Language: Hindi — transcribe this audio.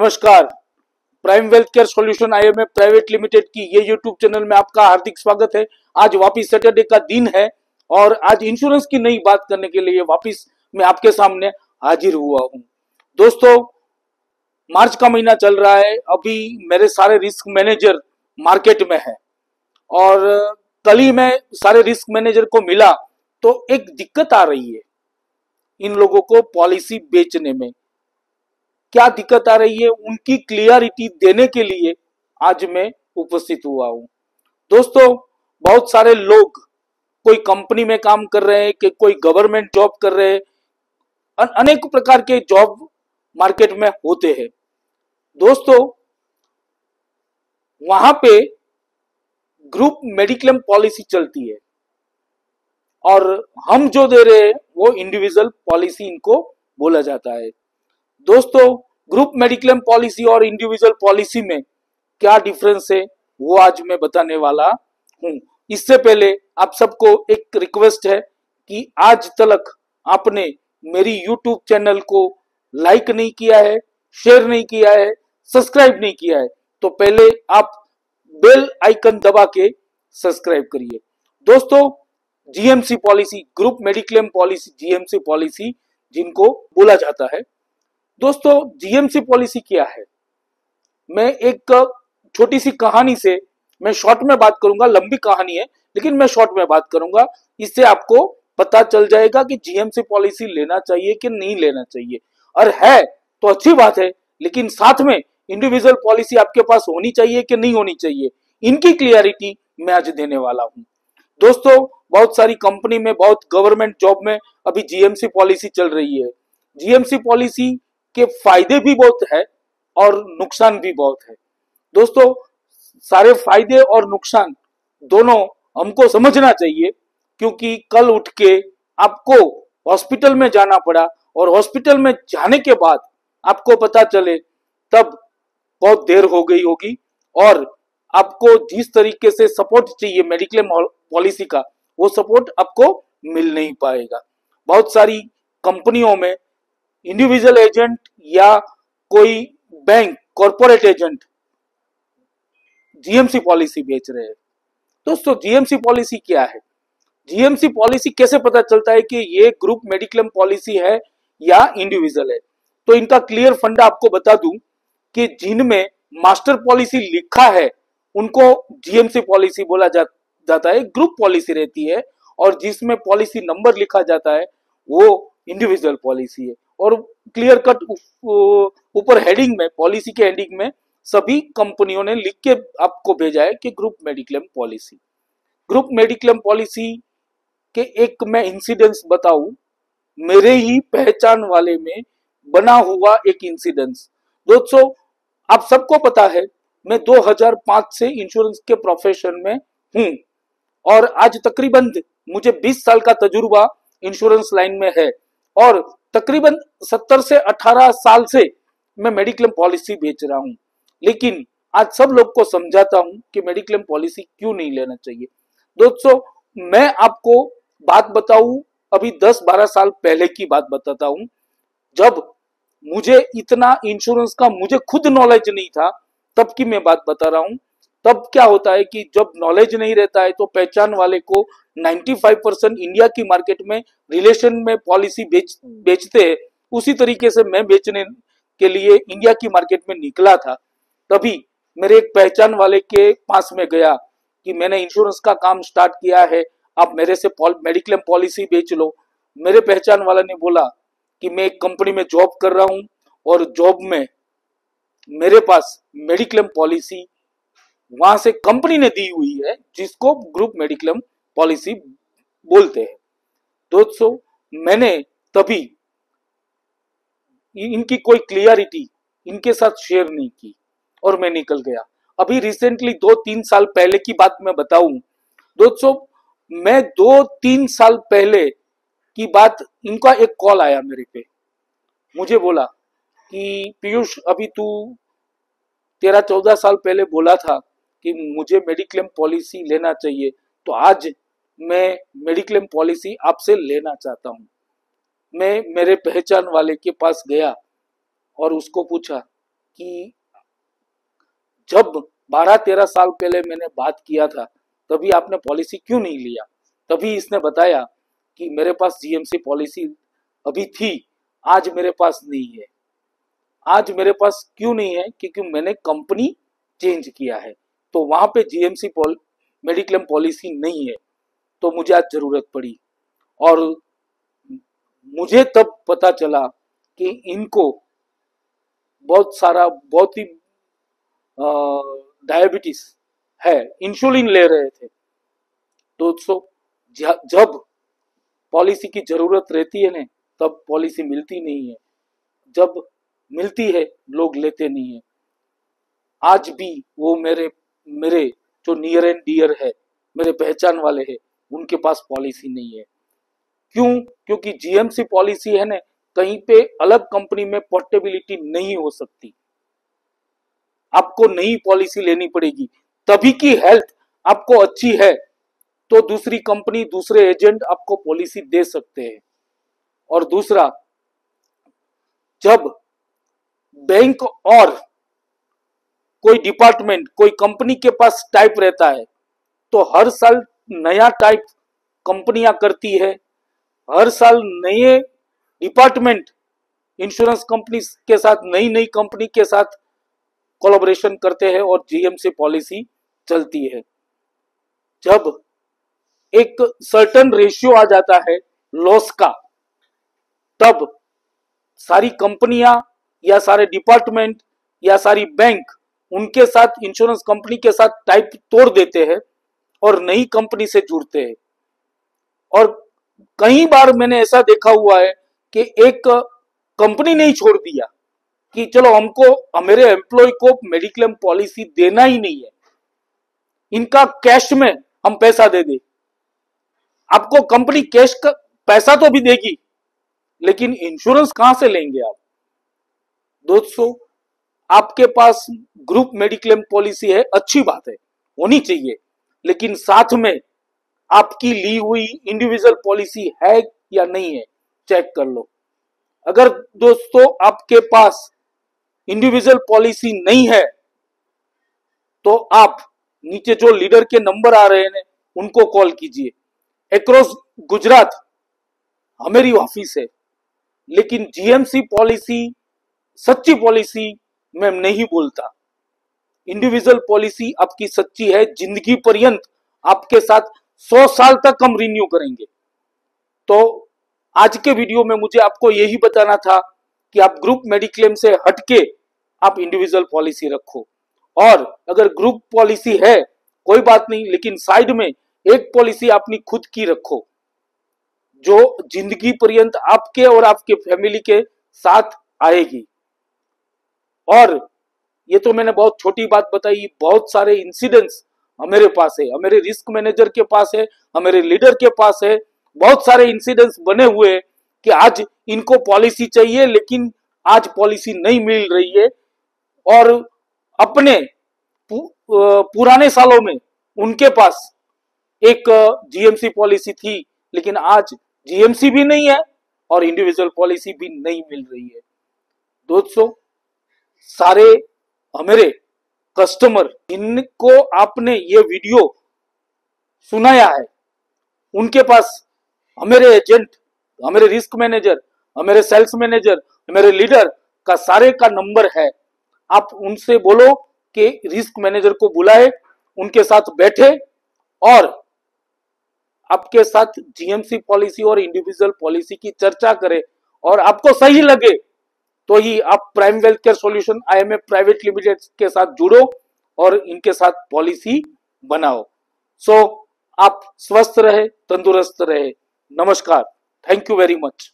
नमस्कार। Prime wealth care solution IMA private limited की ये यूट्यूब चैनल में आपका हार्दिक स्वागत है। आज वापिस सैटरडे का दिन है और आज इंश्योरेंस की नई बात करने के लिए वापिस मैं आपके सामने हाजिर हुआ हूं। दोस्तों, मार्च का महीना चल रहा है, अभी मेरे सारे रिस्क मैनेजर मार्केट में है और कल ही मैं सारे रिस्क मैनेजर को मिला तो एक दिक्कत आ रही है इन लोगों को पॉलिसी बेचने में। क्या दिक्कत आ रही है उनकी क्लियरिटी देने के लिए आज मैं उपस्थित हुआ हूं। दोस्तों, बहुत सारे लोग कोई कंपनी में काम कर रहे हैं कि कोई गवर्नमेंट जॉब कर रहे हैं, अनेक प्रकार के जॉब मार्केट में होते हैं। दोस्तों, वहां पे ग्रुप मेडिक्लेम पॉलिसी चलती है और हम जो दे रहे हैं वो इंडिविजुअल पॉलिसी इनको बोला जाता है। दोस्तों, ग्रुप मेडिक्लेम पॉलिसी और इंडिविजुअल पॉलिसी में क्या डिफरेंस है वो आज मैं बताने वाला हूं। इससे पहले आप सबको एक रिक्वेस्ट है कि आज तक आपने मेरी यूट्यूब चैनल को लाइक नहीं किया है, शेयर नहीं किया है, सब्सक्राइब नहीं किया है तो पहले आप बेल आइकन दबा के सब्सक्राइब करिए। दोस्तों, GMC policy, group mediclaim policy, GMC policy जिनको बोला जाता है। दोस्तों, जीएमसी पॉलिसी क्या है? मैं एक छोटी सी कहानी से मैं शॉर्ट में बात करूंगा, लंबी कहानी है लेकिन मैं शॉर्ट में बात करूंगा। इससे आपको पता चल जाएगा कि जीएमसी पॉलिसी लेना चाहिए कि नहीं लेना चाहिए, और है तो अच्छी बात है, लेकिन साथ में इंडिविजुअल पॉलिसी आपके पास होनी चाहिए कि नहीं होनी चाहिए, इनकी क्लियरिटी मैं आज देने वाला हूं। दोस्तों, बहुत सारी कंपनी में, बहुत गवर्नमेंट जॉब में अभी जीएमसी पॉलिसी चल रही है। जीएमसी पॉलिसी के फायदे भी बहुत है और नुकसान भी बहुत है। दोस्तों, सारे फायदे और नुकसान दोनों हमको समझना चाहिए, क्योंकि कल उठ के आपको हॉस्पिटल में जाना पड़ा और हॉस्पिटल में जाने के बाद आपको पता चले तब बहुत देर हो गई होगी और आपको जिस तरीके से सपोर्ट चाहिए मेडिक्लेम पॉलिसी का, वो सपोर्ट आपको मिल नहीं पाएगा। बहुत सारी कंपनियों में इंडिविजुअल एजेंट या कोई bank, corporate agent GMC policy बेच रहे हैं। दोस्तों, जीएमसी पॉलिसी क्या है? जीएमसी पॉलिसी कैसे पता चलता है कि ये ग्रुप मेडिक्लेम पॉलिसी है या इंडिविजुअल है? तो इनका क्लियर फंडा आपको बता दूं कि जिनमें मास्टर पॉलिसी लिखा है उनको जीएमसी पॉलिसी बोला जाता है, ग्रुप पॉलिसी रहती है, और जिसमें पॉलिसी नंबर लिखा जाता है वो इंडिविजुअल पॉलिसी है। और क्लियर कट ऊपर हेडिंग में, पॉलिसी के हेडिंग में सभी कंपनियों ने लिख के आपको भेजा है कि group mediclaim policy. Group mediclaim policy के एक मैं इंसिडेंस बताऊं, मेरे ही पहचान वाले में बना हुआ एक इंसिडेंस। दोस्तों, आप सबको पता है मैं 2005 से इंश्योरेंस के प्रोफेशन में हूं और आज तकरीबन मुझे 20 साल का तजुर्बा इंश्योरेंस लाइन में है और तकरीबन 70 से 18 साल से मैं मेडिक्लेम पॉलिसी बेच रहा हूं। लेकिन आज सब लोग को समझाता हूं कि मेडिक्लेम पॉलिसी क्यों नहीं लेना चाहिए। दोस्तों, मैं आपको बात बताऊं, अभी 10-12 साल पहले की बात बताता हूं, जब मुझे इतना इंश्योरेंस का मुझे खुद नॉलेज नहीं था, तब की मैं बात बता रहा हूं। तब क्या होता है कि जब नॉलेज नहीं रहता है तो पहचान वाले को 95% इंडिया की मार्केट में रिलेशन में पॉलिसी बेचते हैं। उसी तरीके से मैं बेचने के लिए इंडिया की मार्केट में निकला था। तभी मेरे एक पहचान वाले के पास में गया कि मैंने इंश्योरेंस का काम स्टार्ट किया है, आप मेरे से मेडिक्लेम पॉलिसी बेच लो। मेरे पहचान वाला ने बोला कि मैं एक कंपनी में जॉब कर रहा हूं और जॉब में मेरे पास मेडिक्लेम पॉलिसी वहां से कंपनी ने दी हुई है जिसको ग्रुप मेडिक्लेम पॉलिसी बोलते हैं। दोस्तों, मैंने तभी इनकी कोई क्लियरिटी इनके साथ शेयर नहीं की और मैं निकल गया। अभी रिसेंटली 2-3 साल पहले की बात मैं बताऊं, दोस्तों, मैं 2-3 साल पहले की बात, इनका एक कॉल आया मेरे पे, मुझे बोला कि पीयूष, अभी तू 13-14 साल पहले बोला था कि मुझे मेडिक्लेम पॉलिसी लेना चाहिए, तो आज मैं मेडिक्लेम पॉलिसी आपसे लेना चाहता हूं। मैं मेरे पहचान वाले के पास गया और उसको पूछा कि जब 12-13 साल पहले मैंने बात किया था तभी आपने पॉलिसी क्यों नहीं लिया। तभी इसने बताया कि मेरे पास जीएमसी पॉलिसी अभी थी, आज मेरे पास नहीं है। आज मेरे पास क्यों नहीं है? क्योंकि मैंने कंपनी चेंज किया है, तो वहां पे जीएमसी मेडिक्लेम पॉलिसी नहीं है, तो मुझे आज जरूरत पड़ी। और मुझे तब पता चला कि इनको बहुत ही डायबिटीज है, इंसुलिन ले रहे थे। दोस्तों, जब पॉलिसी की जरूरत रहती है ना, तब पॉलिसी मिलती नहीं है, जब मिलती है लोग लेते नहीं है। आज भी वो मेरे मेरे जो नियर एंड डियर है, मेरे पहचान वाले हैं, उनके पास पॉलिसी नहीं है। क्यों? क्योंकि जीएमसी पॉलिसी है ना, कहीं पे अलग कंपनी में पोर्टेबिलिटी नहीं हो सकती। आपको नई पॉलिसी लेनी पड़ेगी, तभी की हेल्थ आपको अच्छी है तो दूसरी कंपनी, दूसरे एजेंट आपको पॉलिसी दे सकते हैं। और दूसरा, जब बैंक और कोई डिपार्टमेंट, कोई कंपनी के पास टाइप रहता है, तो हर साल नया टाइप कंपनियां करती है, हर साल नए डिपार्टमेंट इंश्योरेंस कंपनी के साथ, नई नई कंपनी के साथ कोलैबोरेशन करते हैं और जीएमसी पॉलिसी चलती है। जब एक सर्टेन रेशियो आ जाता है लॉस का, तब सारी कंपनियां या सारे डिपार्टमेंट या सारी बैंक उनके साथ, इंश्योरेंस कंपनी के साथ टाइप तोड़ देते हैं और नई कंपनी से जुड़ते हैं। और कई बार मैंने ऐसा देखा हुआ है कि एक कंपनी ने ही छोड़ दिया कि चलो हमको, मेरे एम्प्लॉय को मेडिक्लेम पॉलिसी देना ही नहीं है, इनका कैश में हम पैसा दे दे। आपको कंपनी कैश का पैसा तो भी देगी, लेकिन इंश्योरेंस कहां से लेंगे आप? दोस्तों, आपके पास ग्रुप मेडिक्लेम पॉलिसी है, अच्छी बात है, होनी चाहिए, लेकिन साथ में आपकी ली हुई इंडिविजुअल पॉलिसी है या नहीं है, चेक कर लो। अगर दोस्तों आपके पास इंडिविजुअल पॉलिसी नहीं है, तो आप नीचे जो लीडर के नंबर आ रहे हैं उनको कॉल कीजिए। अक्रॉस गुजरात हमारी ऑफिस है, लेकिन जीएमसी पॉलिसी, सच्ची पॉलिसी मैं नहीं बोलता। इंडिविजुअल पॉलिसी आपकी सच्ची है, जिंदगी पर्यंत आपके साथ 100 साल तक हम रिन्यू करेंगे। तो आज के वीडियो में मुझे आपको यही बताना था कि आप ग्रुप मेडिक्लेम से हटके आप इंडिविजुअल पॉलिसी रखो। और अगर ग्रुप पॉलिसी है कोई बात नहीं, लेकिन साइड में एक पॉलिसी अपनी खुद की रखो जो जिंदगी पर्यंत आपके और आपके फैमिली के साथ आएगी। और ये तो मैंने बहुत छोटी बात बताई, बहुत सारे इंसिडेंट्स हमारे पास है, हमारे रिस्क मैनेजर के पास है, हमारे लीडर के पास है। बहुत सारे इंसिडेंट्स बने हुए हैं कि आज इनको पॉलिसी चाहिए, लेकिन आज पॉलिसी नहीं मिल रही है। और अपने पुराने सालों में उनके पास एक जीएमसी पॉलिसी थी, लेकिन आज जीएमसी भी नहीं है और इंडिविजुअल पॉलिसी भी नहीं मिल रही है। दोस्तों, सारे हमारे कस्टमर जिनको आपने ये वीडियो सुनाया है, उनके पास हमारे एजेंट, हमारे रिस्क मैनेजर, हमारे सेल्स मैनेजर, हमारे लीडर का सारे का नंबर है। आप उनसे बोलो कि रिस्क मैनेजर को बुलाए, उनके साथ बैठे और आपके साथ जीएमसी पॉलिसी और इंडिविजुअल पॉलिसी की चर्चा करें। और आपको सही लगे तो ही आप prime wealth care solution IMA private limited के साथ जुड़ो और इनके साथ पॉलिसी बनाओ। सो आप स्वस्थ रहे, तंदुरुस्त रहे। नमस्कार, थैंक यू वेरी मच।